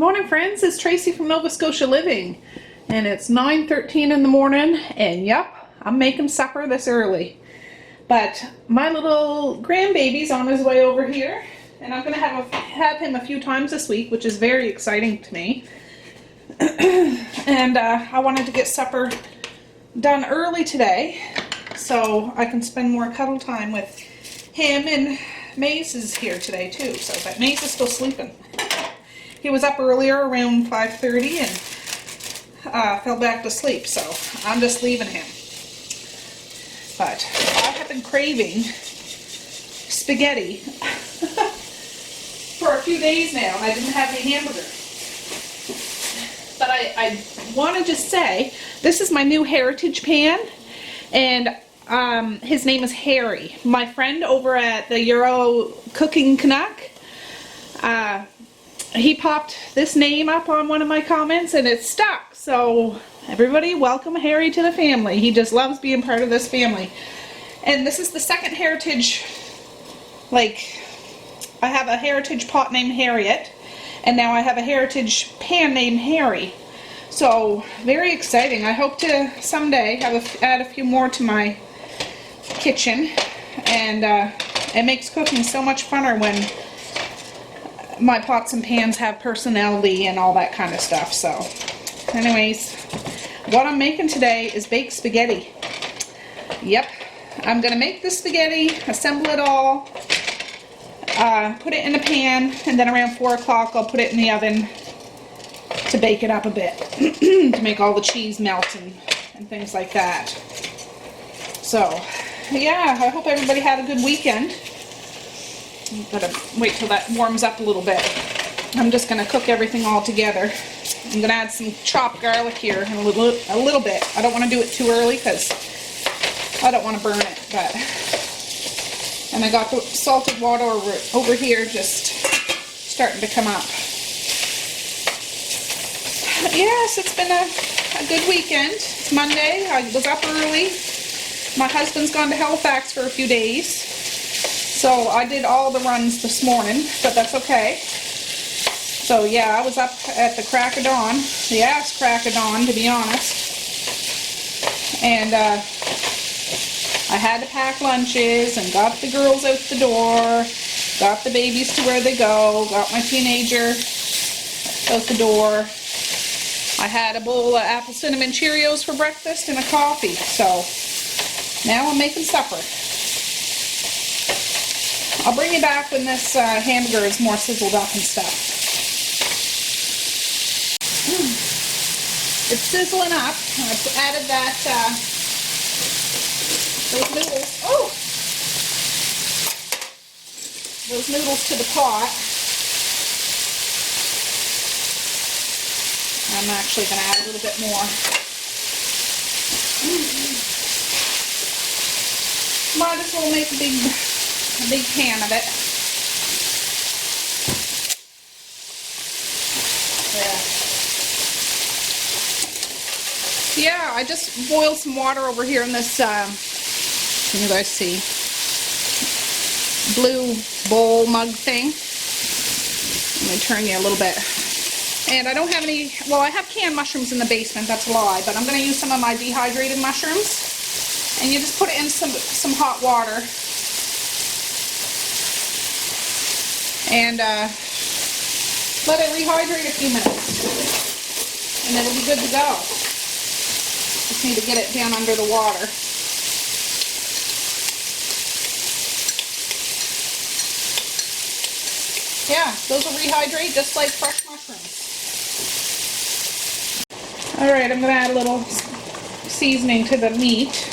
Morning friends, it's Tracey from Nova Scotia Living and it's 9:13 in the morning and yep, I'm making supper this early. But my little grandbaby's on his way over here and I'm going to have him a few times this week, which is very exciting to me. And I wanted to get supper done early today so I can spend more cuddle time with him, and Maze is here today too, but Maze is still sleeping. He was up earlier around 5:30 and fell back to sleep, so I'm just leaving him. But I have been craving spaghetti for a few days now, and I didn't have any hamburger. But I want to just say, this is my new Heritage pan, and his name is Harry. My friend over at the Euro Cooking Canuck, he popped this name up on one of my comments and it stuck. So everybody, welcome Harry to the family. He just loves being part of this family. And this is the second Heritage, I have a Heritage pot named Harriet, and now I have a Heritage pan named Harry. So very exciting. I hope to someday add a few more to my kitchen, and it makes cooking so much funner when my pots and pans have personality and all that kind of stuff. So anyways, what I'm making today is baked spaghetti. Yep, I'm gonna make the spaghetti, assemble it all, put it in a pan, and then around 4 o'clock I'll put it in the oven to bake it up a bit to make all the cheese melt and things like that. So yeah, I hope everybody had a good weekend. I'm gonna wait till that warms up a little bit. I'm just gonna cook everything all together. I'm gonna add some chopped garlic here in a little bit. I don't want to do it too early because I don't want to burn it. And I got the salted water over here just starting to come up. Yes, it's been a good weekend. It's Monday. I was up early. My husband's gone to Halifax for a few days. So I did all the runs this morning, but that's okay. So yeah, I was up at the crack of dawn, the ass crack of dawn, to be honest. And I had to pack lunches and got the girls out the door, got the babies to where they go, got my teenager out the door. I had a bowl of apple cinnamon Cheerios for breakfast and a coffee. So now I'm making supper. I'll bring you back when this hamburger is more sizzled up and stuff. It's sizzling up. I've added those noodles. Oh! Those noodles to the pot. I'm actually going to add a little bit more. Might as well make a big pan of it. Yeah, I just boiled some water over here in this, can you guys see, blue bowl mug thing. Let me turn you a little bit. And I don't have any, well, I have canned mushrooms in the basement, that's a lie, but I'm going to use some of my dehydrated mushrooms. And you just put it in some hot water. And let it rehydrate a few minutes. And it'll be good to go. Just need to get it down under the water. Yeah, those will rehydrate just like fresh mushrooms. Alright, I'm going to add a little seasoning to the meat.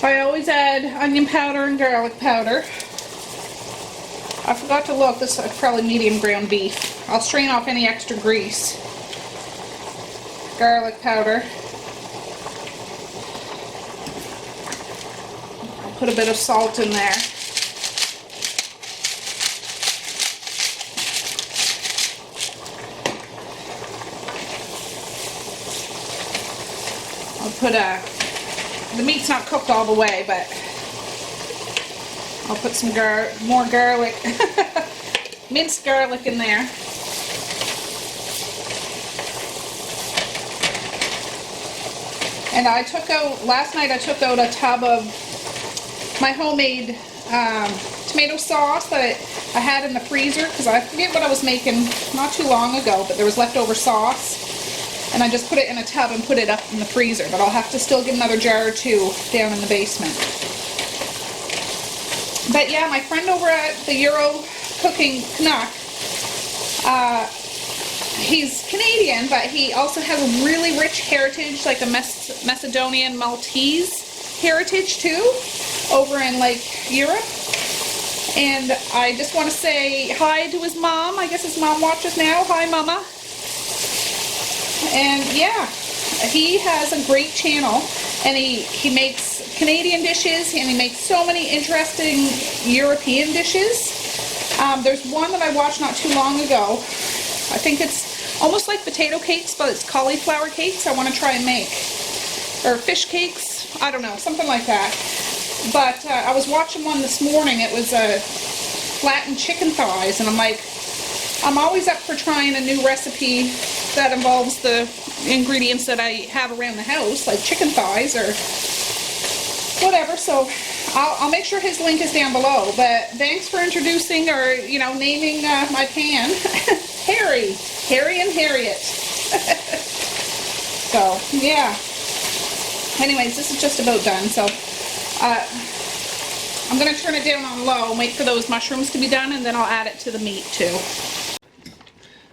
I always add onion powder and garlic powder. I forgot to look, this is probably medium ground beef. I'll strain off any extra grease. Garlic powder. I'll put a bit of salt in there. I'll put the meat's not cooked all the way, but I'll put some more garlic, minced garlic in there. And I took out, last night I took out a tub of my homemade tomato sauce that I had in the freezer, because I forget what I was making not too long ago, but there was leftover sauce. And I just put it in a tub and put it up in the freezer, but I'll have to still get another jar or two down in the basement. But yeah, my friend over at the Euro Cooking Canuck, he's Canadian, but he also has a really rich heritage, like a Macedonian Maltese heritage too, over in like Europe. And I just want to say hi to his mom. I guess his mom watches now. Hi, Mama. And yeah, he has a great channel, and he makes Canadian dishes, and he makes so many interesting European dishes. There's one that I watched not too long ago. I think it's almost like potato cakes, but it's cauliflower cakes I want to try and make. Or fish cakes, I don't know, something like that. But I was watching one this morning. It was flattened chicken thighs, and I'm like, I'm always up for trying a new recipe that involves the ingredients that I have around the house, like chicken thighs or whatever. So I'll make sure his link is down below. But thanks for introducing, or you know, naming my pan Harry and Harriet. So yeah. Anyways, this is just about done. So I'm going to turn it down on low and wait for those mushrooms to be done, and then I'll add it to the meat too.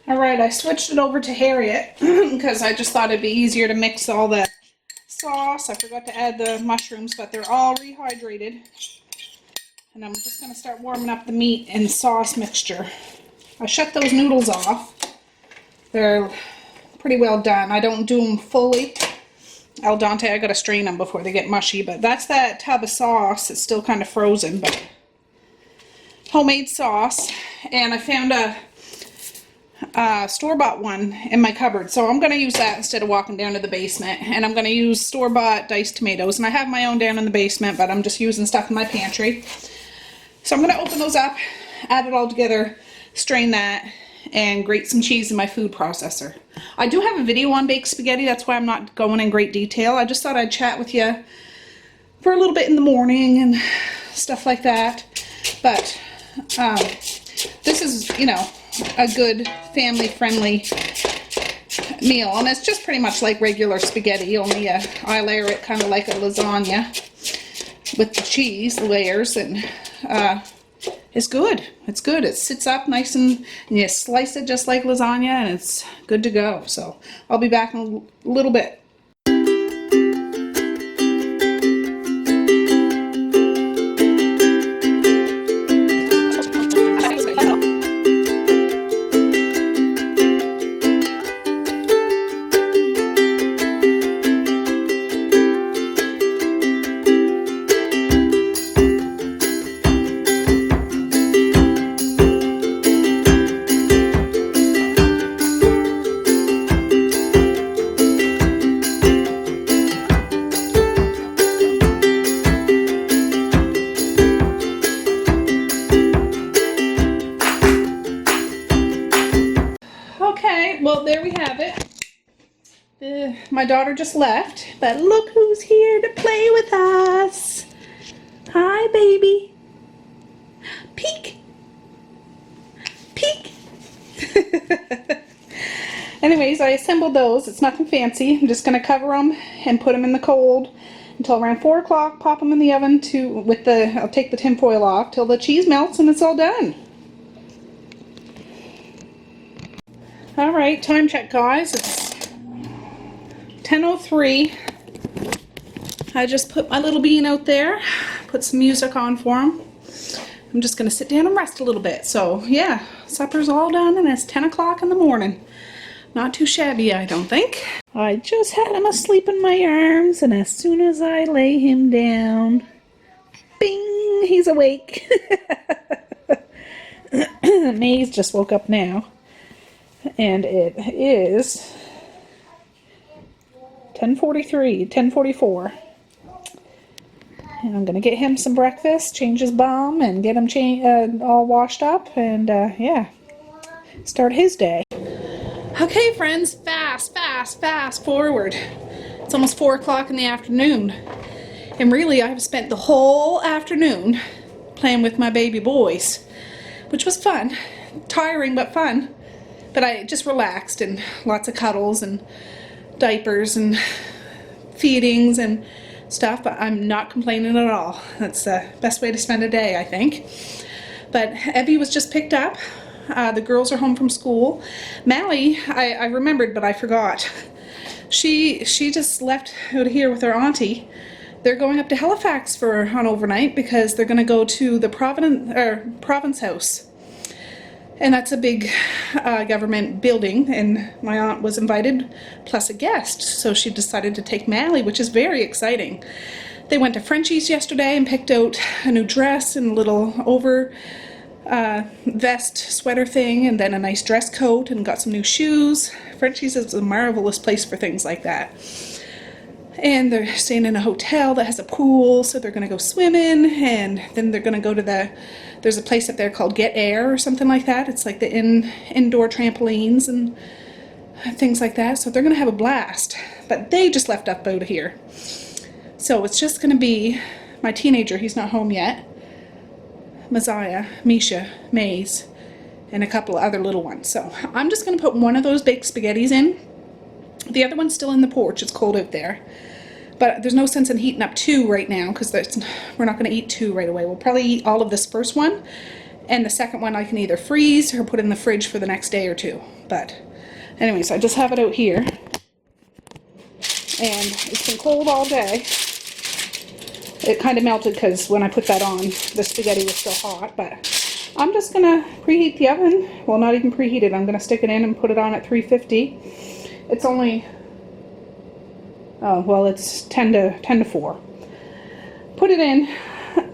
Alright, I switched it over to Harriet because I just thought it'd be easier to mix all the sauce. I forgot to add the mushrooms, but they're all rehydrated. And I'm just going to start warming up the meat and sauce mixture. I shut those noodles off. They're pretty well done. I don't do them fully al dente. I gotta strain them before they get mushy, but that's that tub of sauce. It's still kind of frozen, but homemade sauce. And I found a store-bought one in my cupboard, so I'm gonna use that instead of walking down to the basement. And I'm gonna use store-bought diced tomatoes, and I have my own down in the basement, but I'm just using stuff in my pantry. So I'm gonna open those up, add it all together, strain that, and grate some cheese in my food processor. I do have a video on baked spaghetti, that's why I'm not going in great detail. I just thought I'd chat with you for a little bit in the morning and stuff like that. But this is, you know, a good family-friendly meal, and it's just pretty much like regular spaghetti, only I layer it kind of like a lasagna with the cheese layers, and it's good. It's good. It sits up nice, and you slice it just like lasagna, and it's good to go. So I'll be back in a little bit. Well, there we have it. My daughter just left, but look who's here to play with us. Hi, baby. Peek. Peek. Anyways, I assembled those. It's nothing fancy. I'm just going to cover them and put them in the cold until around 4 o'clock. Pop them in the oven I'll take the tin foil off till the cheese melts and it's all done. Alright, time check, guys. It's 10:03. I just put my little bean out there, put some music on for him. I'm just going to sit down and rest a little bit. So, yeah, supper's all done, and it's 10 o'clock in the morning. Not too shabby, I don't think. I just had him asleep in my arms, and as soon as I lay him down, bing, he's awake. Maze just woke up now. And it is 10:44. And I'm going to get him some breakfast, change his bum, and get him all washed up, and yeah, start his day. Okay, friends, fast forward. It's almost 4 o'clock in the afternoon. And really, I've spent the whole afternoon playing with my baby boys, which was fun. Tiring, but fun. But I just relaxed, and lots of cuddles and diapers and feedings and stuff, but I'm not complaining at all. That's the best way to spend a day, I think. But Evie was just picked up. The girls are home from school. Mally, I remembered, but I forgot. She just left out of here with her auntie. They're going up to Halifax for an overnight because they're going to go to the Province House. And that's a big government building, and my aunt was invited, plus a guest, so she decided to take Mally, which is very exciting. They went to Frenchie's yesterday and picked out a new dress and a little over vest sweater thing, and then a nice dress coat, and got some new shoes. Frenchie's is a marvelous place for things like that. And they're staying in a hotel that has a pool, so they're going to go swimming, and then they're going to go to there's a place up there called Get Air or something like that. It's like the indoor trampolines and things like that, so they're going to have a blast. But they just left up out of here. So it's just going to be my teenager, he's not home yet, Messiah, Misha, Maze, and a couple of other little ones. So I'm just going to put one of those baked spaghettis in. The other one's still in the porch, it's cold out there. But there's no sense in heating up two right now because we're not going to eat two right away. We'll probably eat all of this first one, and the second one I can either freeze or put in the fridge for the next day or two. But anyways, I just have it out here, and it's been cold all day. It kind of melted because when I put that on, the spaghetti was still hot, but I'm just going to preheat the oven. Well, not even preheat it. I'm going to stick it in and put it on at 350. It's only... oh, well, it's 10 to 4. Put it in,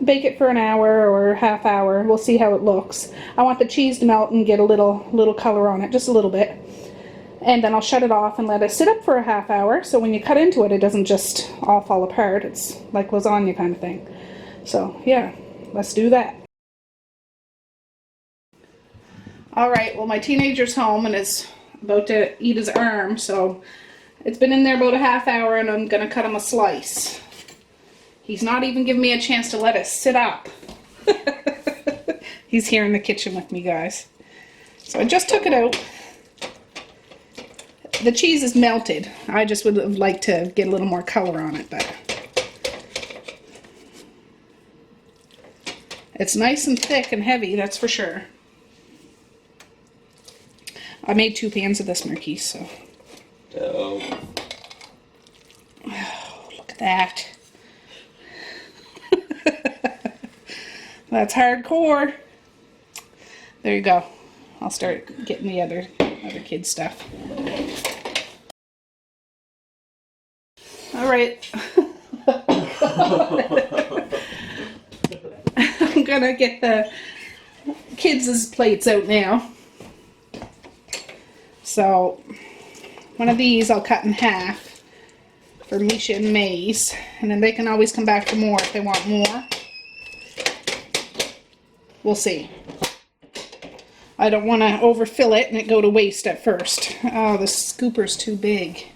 bake it for an hour or half hour. We'll see how it looks. I want the cheese to melt and get a little color on it, just a little bit. And then I'll shut it off and let it sit up for a half hour, so when you cut into it, it doesn't just all fall apart. It's like lasagna kind of thing. So, yeah, let's do that. Alright, well, my teenager's home and is about to eat his arm, so... it's been in there about a half hour, and I'm going to cut him a slice. He's not even giving me a chance to let it sit up. He's here in the kitchen with me, guys. So I just took it out. The cheese is melted. I just would have liked to get a little more color on it, but... it's nice and thick and heavy, that's for sure. I made 2 pans of this, Marquise, so... oh, look at that. That's hardcore. There you go. I'll start getting the other kid stuff. All right. I'm gonna get the kids' plates out now. So one of these I'll cut in half for Misha and Maze, and then they can always come back for more if they want more. We'll see. I don't want to overfill it and it go to waste at first. Oh, the scooper's too big.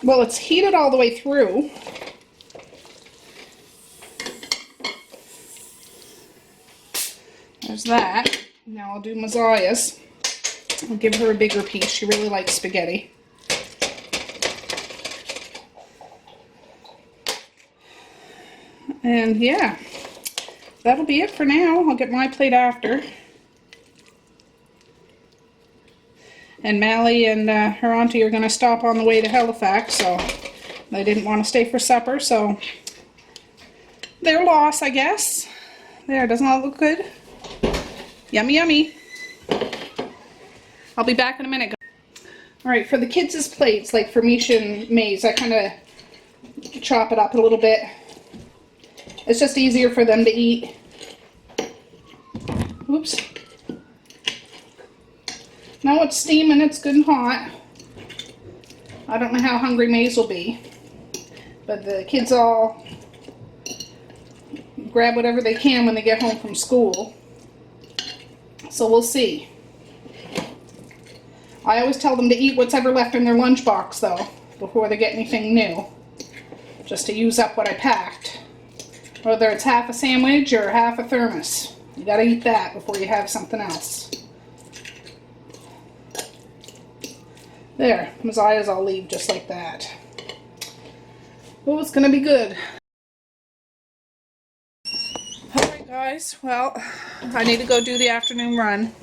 Well, it's heated all the way through. There's that. Now I'll do Messiah's. I'll give her a bigger piece. She really likes spaghetti. And yeah, that'll be it for now. I'll get my plate after. And Mally and her auntie are going to stop on the way to Halifax, so they didn't want to stay for supper, so their loss, I guess. There, doesn't that look good? Yummy, yummy. I'll be back in a minute. Alright, for the kids' plates, like for Misha and Maze, I kind of chop it up a little bit. It's just easier for them to eat. Oops. Now it's steaming, it's good and hot. I don't know how hungry Maze will be, but the kids all grab whatever they can when they get home from school. So we'll see. I always tell them to eat what's ever left in their lunchbox though, before they get anything new. Just to use up what I packed. Whether it's half a sandwich or half a thermos. You gotta eat that before you have something else. There, Messiah's all leave just like that. Oh, it's gonna be good. Alright guys, well, I need to go do the afternoon run.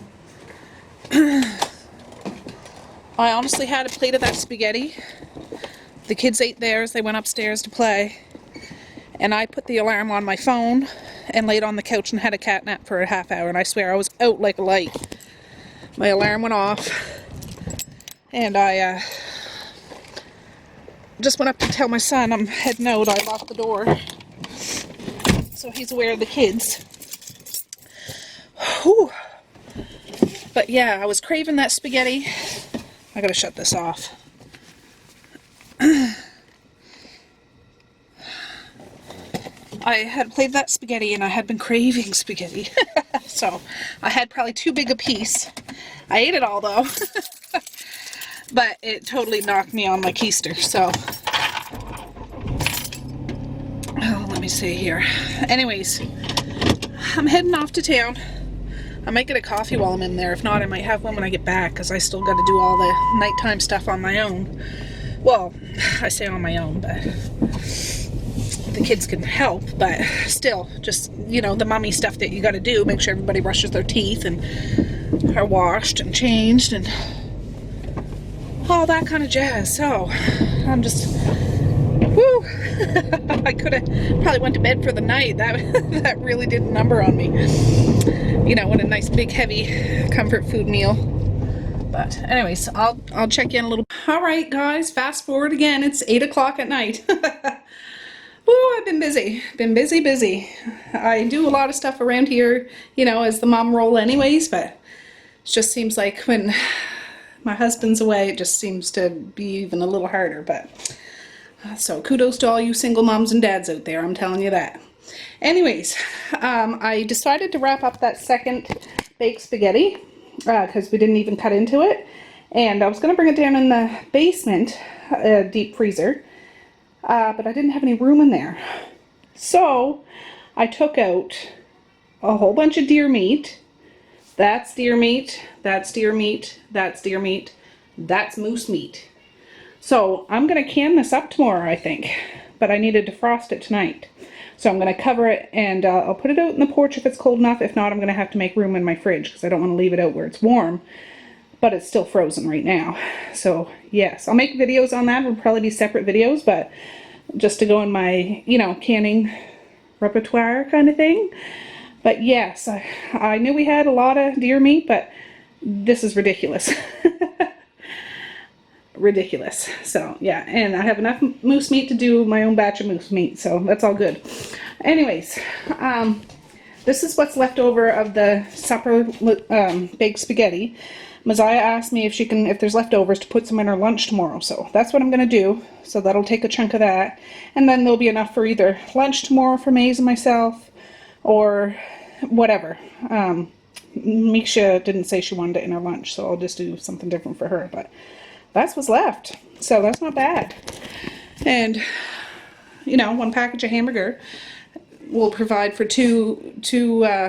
I honestly had a plate of that spaghetti. The kids ate theirs, they went upstairs to play. And I put the alarm on my phone and laid on the couch and had a cat nap for a half hour, and I swear I was out like a light. My alarm went off. And I just went up to tell my son I'm heading out. I locked the door, so he's aware of the kids. Whew. But yeah, I was craving that spaghetti. I gotta shut this off. I had played that spaghetti and I had been craving spaghetti. So I had probably too big a piece. I ate it all though. But it totally knocked me on my keister, so. Oh, let me see here. Anyways, I'm heading off to town. I might get a coffee while I'm in there. If not, I might have one when I get back, because I still got to do all the nighttime stuff on my own. Well, I say on my own, but the kids can help, but still, just, you know, the mommy stuff that you got to do. Make sure everybody brushes their teeth and are washed and changed and all that kind of jazz. So I'm just, whoo. I could have probably went to bed for the night. That really did a number on me. You know, what a nice big heavy comfort food meal. But anyways, I'll check in a little. All right, guys, fast forward again. It's 8 o'clock at night. Woo, I've been busy. Been busy. I do a lot of stuff around here, you know, as the mom role anyways, but it just seems like when my husband's away, it just seems to be even a little harder. But so kudos to all you single moms and dads out there, I'm telling you that. Anyways, I decided to wrap up that second baked spaghetti because we didn't even cut into it, and I was going to bring it down in the basement deep freezer, but I didn't have any room in there. So I took out a whole bunch of deer meat. That's deer meat, that's deer meat, that's deer meat, that's moose meat. So I'm going to can this up tomorrow, I think, but I need to defrost it tonight. So I'm going to cover it, and I'll put it out in the porch if it's cold enough. If not, I'm going to have to make room in my fridge because I don't want to leave it out where it's warm, but it's still frozen right now. So yes, I'll make videos on that. It'll probably be separate videos, but just to go in my, you know, canning repertoire kind of thing. But yes, I knew we had a lot of deer meat, but this is ridiculous. Ridiculous. So yeah, and I have enough moose meat to do my own batch of moose meat, so that's all good. Anyways, this is what's left over of the supper baked spaghetti. Messiah asked me if there's leftovers, to put some in her lunch tomorrow, so that's what I'm gonna do. So that'll take a chunk of that, and then there'll be enough for either lunch tomorrow for Maze and myself, or whatever. Misha didn't say she wanted it in her lunch, so I'll just do something different for her, but that's what's left, so that's not bad. And you know, one package of hamburger will provide for two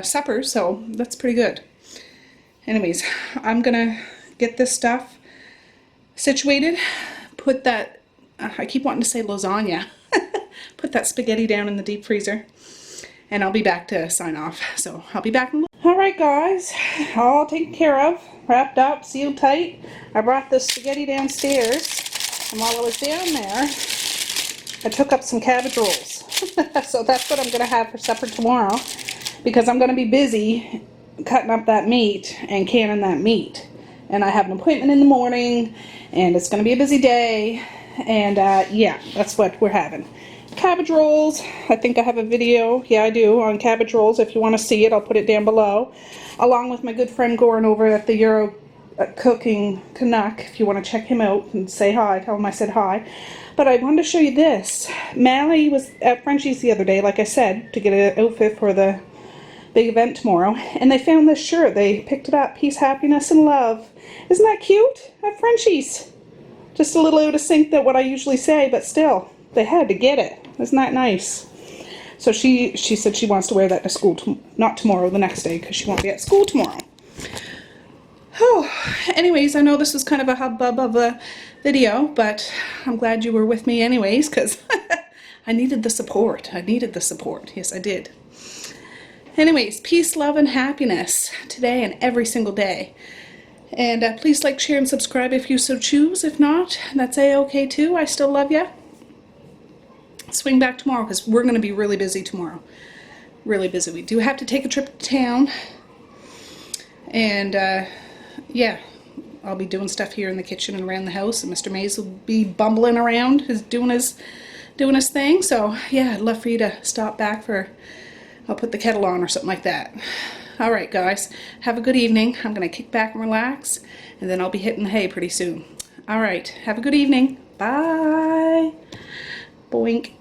suppers, so that's pretty good. Anyways, I'm gonna get this stuff situated, put that, I keep wanting to say lasagna, put that spaghetti down in the deep freezer, and I'll be back to sign off. So I'll be back in a little. Alright guys, all taken care of, wrapped up, sealed tight. I brought the spaghetti downstairs, and while I was down there, I took up some cabbage rolls. So that's what I'm going to have for supper tomorrow, because I'm going to be busy cutting up that meat and canning that meat. And I have an appointment in the morning, and it's going to be a busy day, and yeah, that's what we're having. Cabbage rolls. I think I have a video, yeah I do, on cabbage rolls. If you want to see it, I'll put it down below, along with my good friend Goran over at the Euro cooking Canuck. If you want to check him out and say hi, tell him I said hi. But I wanted to show you this. Mally was at Frenchie's the other day, like I said, to get an outfit for the big event tomorrow, and they found this shirt. They picked it up. Peace, happiness, and love. Isn't that cute? At Frenchie's. Just a little out of sync than what I usually say, but still, they had to get it. Isn't that nice? So she said she wants to wear that to school, not tomorrow, the next day, because she won't be at school tomorrow. Oh, anyways, I know this was kind of a hubbub of a video, but I'm glad you were with me anyways, because I needed the support. I needed the support. Yes, I did. Anyways, peace, love, and happiness today and every single day. And please like, share, and subscribe if you so choose. If not, that's a-okay too. I still love you. Swing back tomorrow because we're going to be really busy tomorrow. Really busy. We do have to take a trip to town. And yeah, I'll be doing stuff here in the kitchen and around the house, and Mr. Mays will be bumbling around, doing his thing. So yeah, I'd love for you to stop back for, I'll put the kettle on or something like that. All right, guys, have a good evening. I'm gonna kick back and relax, and then I'll be hitting the hay pretty soon. All right, have a good evening. Bye. Boink.